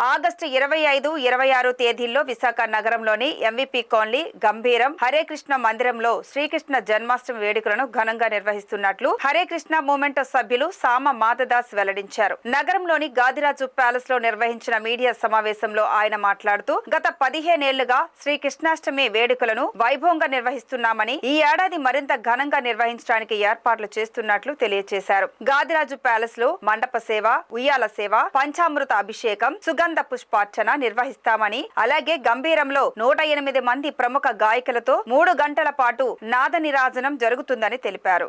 August 25, 26 తేదీల్లో విశాఖ నగరంలోని MVP colony, గంభీరం, హరే కృష్ణ మందిరంలో శ్రీకృష్ణ జన్మాష్టమి వేడుకలను ఘనంగా నిర్వహిస్తున్నట్లు హరే కృష్ణ మూవ్మెంట్ సభ్యులు సామ మాధదాస్ వెల్లడించారు. నగరంలోని గాదిరాజు ప్యాలెస్ లో నిర్వహించిన మీడియా సమావేశంలో ఆయన మాట్లాడుతూ గత 15 ఏళ్లుగా శ్రీకృష్ణాష్టమి వేడుకలను వైభవంగా నిర్వహిస్తున్నామని, ఈ ఏడాది మరింత ఘనంగా నిర్వహించడానికి ఏర్పాట్లు చేస్తున్నట్లు తెలియజేశారు. గాదిరాజు ప్యాలెస్ లో మండప సేవ, ఉయ్యాల సేవ, పంచామృత అభిషేకం, సుగంధ పుష్పార్చన నిర్వహిస్తామని, అలాగే గంభీరంలో 108 మంది ప్రముఖ గాయకులతో 3 గంటల పాటు నాద నిరాజనం జరుగుతుందని తెలిపారు.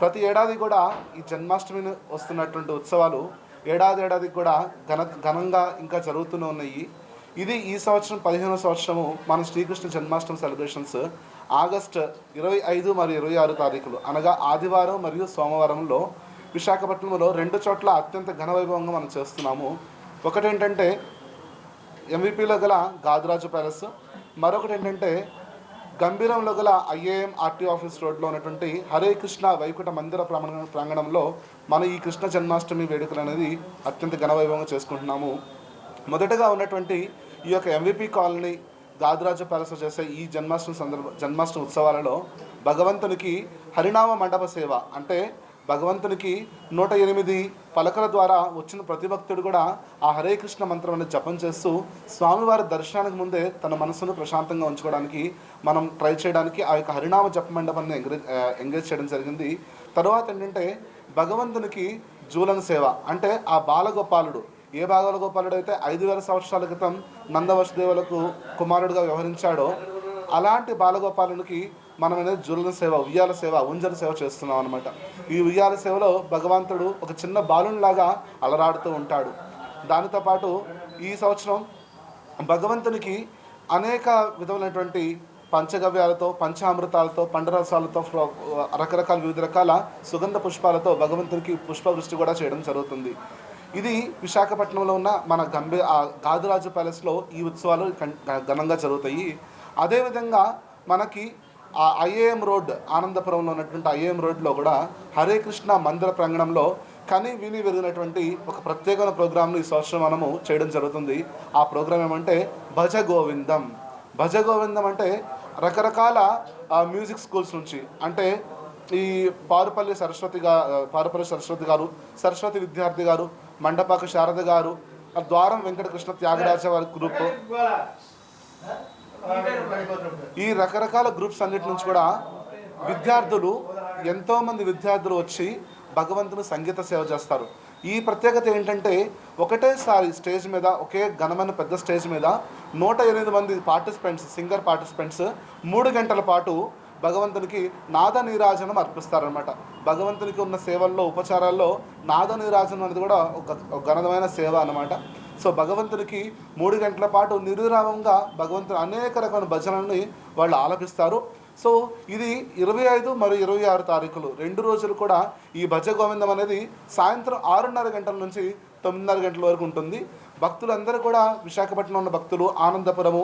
ప్రతి ఏడాది కూడా ఈ జన్మాష్టమిని వస్తున్నటువంటి ఉత్సవాలు ఏడాది కూడా ఘనంగా ఇంకా జరుగుతూనే ఉన్నాయి. ఇది ఈ సంవత్సరం 15వ సంవత్సరము మన శ్రీకృష్ణ జన్మాష్టమి సెలబ్రేషన్స్ ఆగస్టు 25 మరియు 26 తారీఖులు అనగా ఆదివారం మరియు సోమవారంలో విశాఖపట్నంలో 2 చోట్ల అత్యంత ఘనవైభవంగా మనం చేస్తున్నాము. ఒకటి ఏంటంటే ఎంవీపీలో గల గాదిరాజు ప్యాలెస్, మరొకటి ఏంటంటే గంభీరంలో గల ఐఏఎం ఆర్టీ ఆఫీస్ రోడ్లో ఉన్నటువంటి హరే కృష్ణ వైకుంఠ మందిర ప్రాంగణంలో మన ఈ కృష్ణ జన్మాష్టమి వేడుకలు అనేది అత్యంత ఘనవైభవంగా చేసుకుంటున్నాము. మొదటగా ఉన్నటువంటి ఈ యొక్క ఎంవీపీ కాలనీ గాదిరాజు ప్యాలెస్లో చేసే ఈ జన్మాష్టమి ఉత్సవాలలో భగవంతునికి హరినామ మండప సేవ అంటే భగవంతునికి 108 పలకల ద్వారా వచ్చిన ప్రతి భక్తుడు కూడా ఆ హరే కృష్ణ మంత్రం అనేది జపం చేస్తూ స్వామివారి దర్శనానికి ముందే తన మనసును ప్రశాంతంగా ఉంచుకోవడానికి మనం ట్రై చేయడానికి ఆ యొక్క హరినామ జప మండపాన్ని ఎంగేజ్ చేయడం జరిగింది. తర్వాత ఏంటంటే భగవంతునికి జూలన సేవ అంటే ఆ బాలగోపాలుడు ఏ బాలగోపాలుడు అయితే 5000 సంవత్సరాల క్రితం నందవసుదేవులకు కుమారుడుగా వ్యవహరించాడో అలాంటి బాలగోపాలునికి మనం అనేది జూలన సేవ, ఉయ్యాల సేవ, ఉంజల సేవ చేస్తున్నాం అనమాట. ఈ ఉయ్యాల సేవలో భగవంతుడు ఒక చిన్న బాలునిలాగా అలరాడుతూ ఉంటాడు. దానితో పాటు ఈ సంవత్సరం భగవంతునికి అనేక విధమైనటువంటి పంచగవ్యాలతో, పంచామృతాలతో, పండరసాలతో, రకరకాల వివిధ రకాల సుగంధ పుష్పాలతో భగవంతునికి పుష్పవృష్టి కూడా చేయడం జరుగుతుంది. ఇది విశాఖపట్నంలో ఉన్న మన గాదిరాజు ప్యాలెస్లో ఈ ఉత్సవాలు ఘనంగా జరుగుతాయి. అదేవిధంగా మనకి ఆ ఐఏఎం రోడ్, ఆనందపురంలో ఉన్నటువంటి ఐఏఎం రోడ్లో కూడా హరే కృష్ణ మందిర ప్రాంగణంలో కని విని వెరిగినటువంటి ఒక ప్రత్యేకమైన ప్రోగ్రాంను ఈ సంవత్సరం మనము చేయడం జరుగుతుంది. ఆ ప్రోగ్రాం ఏమంటే భజ గోవిందం. భజ గోవిందం అంటే రకరకాల మ్యూజిక్ స్కూల్స్ నుంచి, అంటే ఈ పారుపల్లి సరస్వతి గారు, సరస్వతి విద్యార్థి గారు, మండపాక శారద గారు, ద్వారం వెంకటకృష్ణ త్యాగరాజ వారి గ్రూప్, ఈ రకరకాల గ్రూప్స్ అన్నిటి నుంచి కూడా ఎంతోమంది విద్యార్థులు వచ్చి భగవంతుని సంగీత సేవ చేస్తారు. ఈ ప్రత్యేకత ఏంటంటే ఒకటేసారి స్టేజ్ మీద, ఒకే ఘనమైన పెద్ద స్టేజ్ మీద 108 మంది సింగర్ పార్టిసిపెంట్స్ 3 గంటల పాటు భగవంతునికి నాద నీరాజనం అర్పిస్తారనమాట. భగవంతునికి ఉన్న సేవల్లో, ఉపచారాల్లో నాద నీరాజనం అనేది కూడా ఒక ఘనమైన సేవ అనమాట. సో భగవంతునికి 3 గంటల పాటు నిర్విరామంగా భగవంతుని అనేక రకమైన భజనల్ని వాళ్ళు ఆలపిస్తారు. సో ఇది 25 మరియు 26 తారీఖులు 2 రోజులు కూడా ఈ భజ గోవిందం అనేది సాయంత్రం 6:30 గంటల నుంచి 9:30 గంటల వరకు ఉంటుంది. భక్తులందరూ కూడా విశాఖపట్నంలో ఉన్న భక్తులు, ఆనందపురము,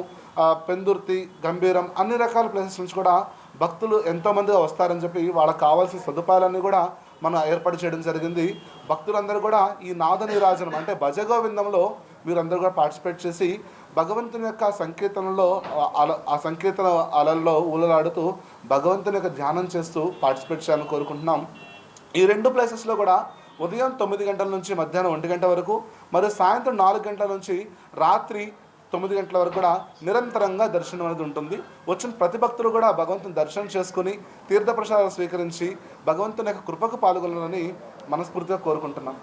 పెందుర్తి, గంభీరం అన్ని రకాల ప్లేసెస్ నుంచి కూడా భక్తులు ఎంతోమందిగా వస్తారని చెప్పి వాళ్ళకి కావాల్సిన సదుపాయాలన్నీ కూడా మనం ఏర్పాటు చేయడం జరిగింది. భక్తులందరూ కూడా ఈ నాద నీరాజనం అంటే భజ గోవిందంలో మీరందరూ కూడా పార్టిసిపేట్ చేసి భగవంతుని యొక్క సంకీర్తనలో ఆ సంకీర్తన అలల్లో ఊలలాడుతూ భగవంతుని యొక్క ధ్యానం చేస్తూ పార్టిసిపేట్ చేయాలని కోరుకుంటున్నాం. ఈ 2 ప్లేసెస్లో కూడా ఉదయం 9 గంటల నుంచి మధ్యాహ్నం 1 గంట వరకు, మరియు సాయంత్రం 4 గంటల నుంచి రాత్రి 9 గంటల వరకు కూడా నిరంతరంగా దర్శనం అనేది ఉంటుంది. వచ్చిన ప్రతి భక్తులు కూడా భగవంతుని దర్శనం చేసుకుని తీర్థప్రసాదాలు స్వీకరించి భగవంతుని యొక్క కృపకు పాల్గొనాలని మనస్ఫూర్తిగా కోరుకుంటున్నాం.